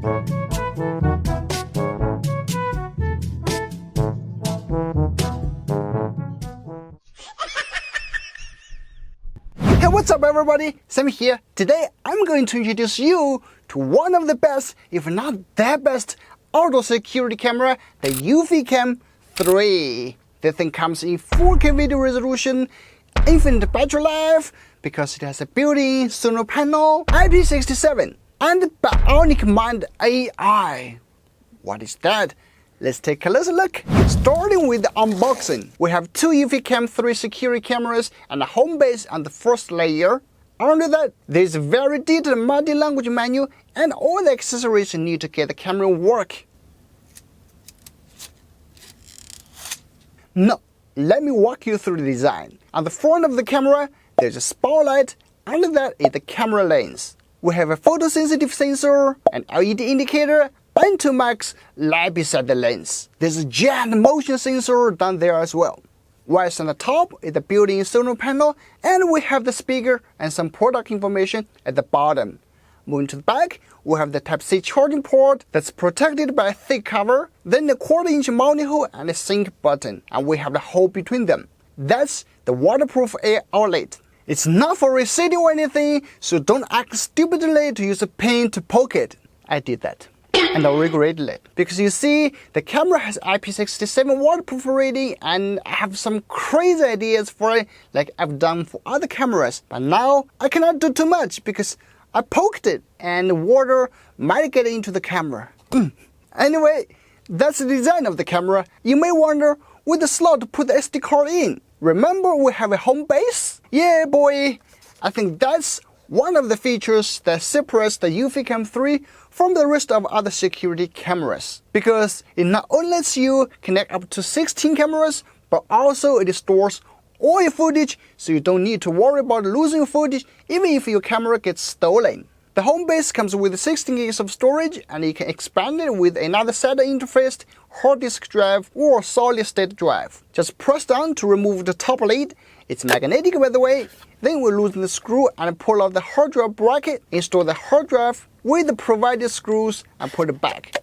Hey, what's up everybody? Sam here. Today I'm going to introduce you to one of the best, if not the best, auto security camera, the eufyCam 3. This thing comes in 4K video resolution, infinite battery life, because it has a built-in solar panel, IP67, and BionicMind AI. What is that? Let's take a closer look. Starting with the unboxing, we have two eufyCam 3 security cameras and a home base on the first layer. Under that, there's a very detailed multi-language menu and all the accessories you need to get the camera work. Now, let me walk you through the design. On the front of the camera, there's a spotlight. Under that is the camera lens. We have a photosensitive sensor, an LED indicator, and two mics right beside the lens. There's a giant motion sensor down there as well. Whilst on the top is the built-in solar panel, and we have the speaker and some product information at the bottom. Moving to the back, we have the Type-C charging port that's protected by a thick cover, then the 1/4-inch mounting hole and a sync button, and we have the hole between them. That's the waterproof air outlet. It's not for resetting or anything, so don't act stupidly to use a pin to poke it. I did that. And I regretted it. Because you see, the camera has IP67 waterproof rating, and I have some crazy ideas for it like I've done for other cameras. But now I cannot do too much because I poked it and water might get into the camera. Anyway, that's the design of the camera. You may wonder, with the slot to put the SD card in. Remember we have a home base? Yeah boy! I think that's one of the features that separates the eufyCam 3 from the rest of other security cameras. Because it not only lets you connect up to 16 cameras, but also it stores all your footage, so you don't need to worry about losing your footage even if your camera gets stolen. The home base comes with 16 gigs of storage, and you can expand it with another SATA interface, hard disk drive, or solid state drive. Just press down to remove the top lid. It's magnetic by the way. Then we loosen the screw and pull out the hard drive bracket, install the hard drive with the provided screws and put it back.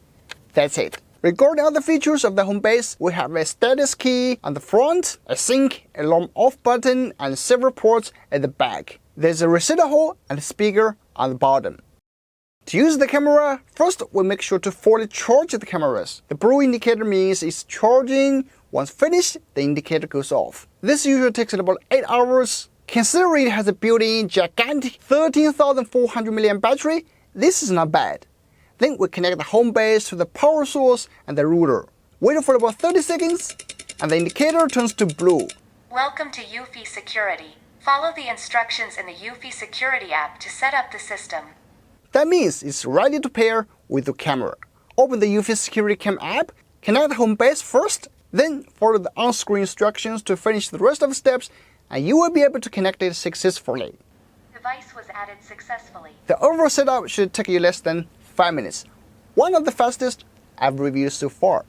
That's it. Regarding other features of the home base, we have a status key on the front, a sync, alarm off button, and several ports at the back. There's a receiver hole and a speaker on the bottom. To use the camera, first we make sure to fully charge the cameras. The blue indicator means it's charging. Once finished, the indicator goes off. This usually takes about 8 hours. Considering it has a built-in gigantic 13,400 mAh battery, this is not bad. Then we connect the home base to the power source and the router. Wait for about 30 seconds, and the indicator turns to blue. Welcome to eufySecurity. Follow the instructions in the eufySecurity app to set up the system. That means it's ready to pair with the camera. Open the eufySecurity Cam app, connect the home base first, then follow the on-screen instructions to finish the rest of the steps, and you will be able to connect it successfully. Device was added successfully. The overall setup should take you less than 5 minutes. One of the fastest I've reviewed so far.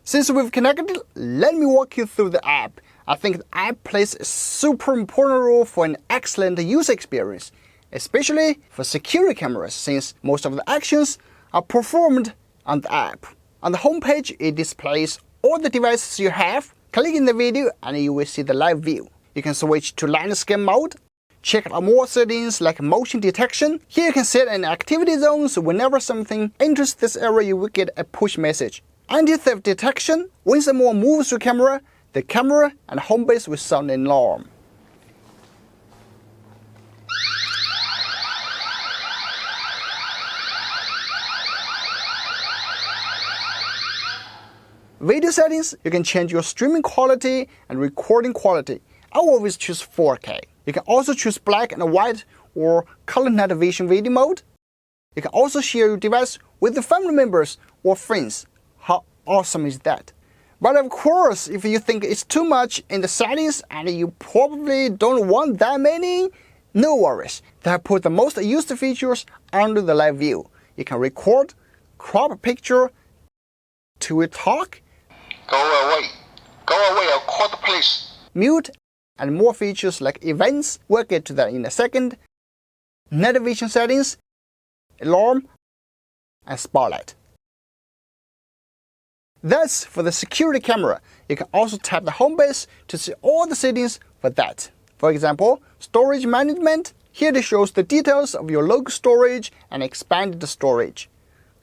Since we've connected, let me walk you through the app. I think the app plays a super important role for an excellent user experience, especially for security cameras, since most of the actions are performed on the app. On the home page, it displays all the devices you have. Click in the video and you will see the live view. You can switch to landscape mode. Check out more settings like motion detection. Here you can set an activity zone, so whenever something enters this area you will get a push message. Anti-theft detection. When someone moves your camera, the camera and home base will sound an alarm. Video settings, you can change your streaming quality and recording quality. I always choose 4K. You can also choose black and white or color night vision video mode. You can also share your device with the family members or friends. How awesome is that? But of course, if you think it's too much in the settings and you probably don't want that many, no worries. They have put the most used features under the live view. You can record, crop a picture, two-way talk, go away, I'll call the police, mute, and more features like events. We'll get to that in a second. Night vision settings, alarm, and Starlight. That's for the security camera. You can also tap the home base to see all the settings for that. For example, storage management. Here it shows the details of your local storage and expanded storage.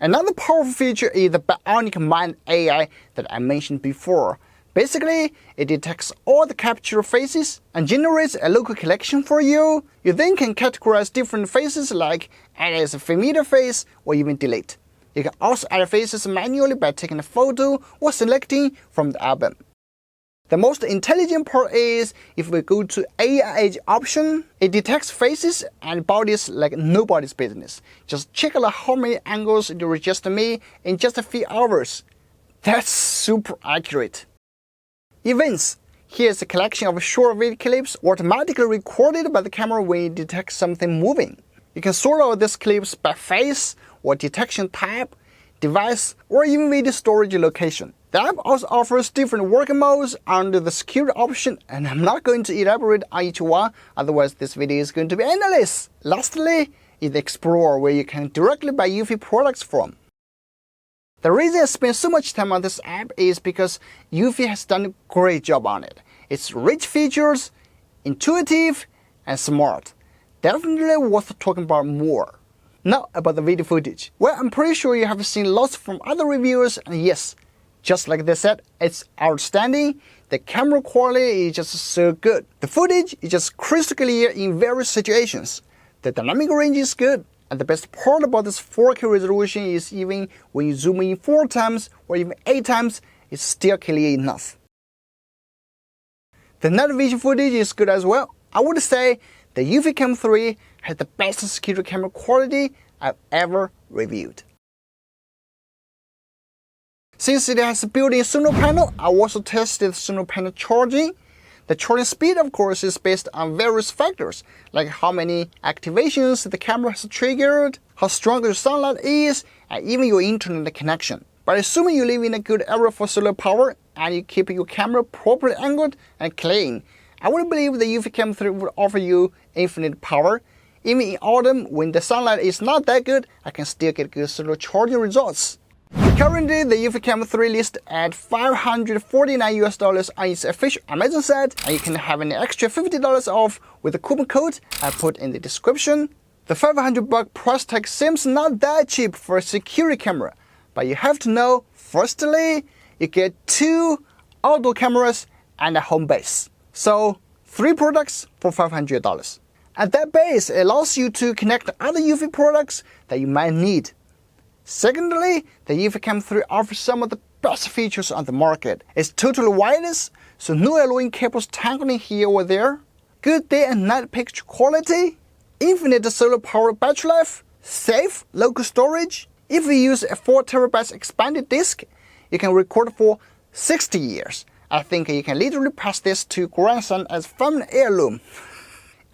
Another powerful feature is the BionicMind AI that I mentioned before. Basically, it detects all the captured faces and generates a local collection for you. You then can categorize different faces like add as a familiar face or even delete. You can also add faces manually by taking a photo or selecting from the album. The most intelligent part is if we go to AI Edge option, it detects faces and bodies like nobody's business. Just check out how many angles it registered me in just a few hours. That's super accurate. Events. Here's a collection of short video clips automatically recorded by the camera when it detects something moving. You can sort out these clips by face or detection type, device, or even video storage location. The app also offers different working modes under the security option, and I'm not going to elaborate on each one, otherwise this video is going to be endless. Lastly is the Explorer, where you can directly buy Eufy products from. The reason I spend so much time on this app is because Eufy has done a great job on it. It's rich features, intuitive, and smart. Definitely worth talking about more. Now about the video footage. Well, I'm pretty sure you have seen lots from other reviewers, and yes, just like they said, it's outstanding. The camera quality is just so good. The footage is just crystal clear in various situations. The dynamic range is good. And the best part about this 4K resolution is even when you zoom in 4 times or even 8 times, it's still clear enough. The night vision footage is good as well. I would say the eufyCam 3 has the best security camera quality I've ever reviewed. Since it has a built-in solar panel, I also tested solar panel charging. The charging speed, of course, is based on various factors, like how many activations the camera has triggered, how strong your sunlight is, and even your internet connection. But assuming you live in a good area for solar power, and you keep your camera properly angled and clean, I would believe the eufyCam 3 would offer you infinite power. Even in autumn, when the sunlight is not that good, I can still get good solar charging results. Currently, the eufyCam 3 lists at $549 on its official Amazon site, and you can have an extra $50 off with the coupon code I put in the description. The $500 price tag seems not that cheap for a security camera, but you have to know, firstly, you get 2 outdoor cameras and a home base. So 3 products for $500. And that base allows you to connect other Eufy products that you might need. Secondly, the eufyCam 3 offers some of the best features on the market. It's totally wireless, so no annoying cables tangling here or there. Good day and night picture quality. Infinite solar power battery life. Safe local storage. If you use a 4TB expanded disk, you can record for 60 years. I think you can literally pass this to grandson as family heirloom.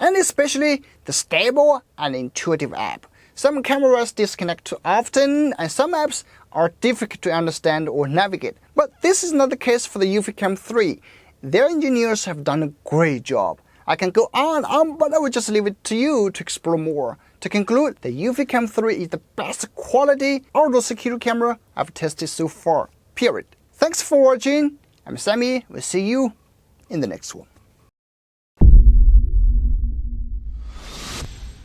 And especially the stable and intuitive app. Some cameras disconnect too often, and some apps are difficult to understand or navigate. But this is not the case for the eufyCam 3. Their engineers have done a great job. I can go on and on, but I will just leave it to you to explore more. To conclude, the eufyCam 3 is the best quality outdoor security camera I've tested so far. Period. Thanks for watching. I'm Sammy. We'll see you in the next one.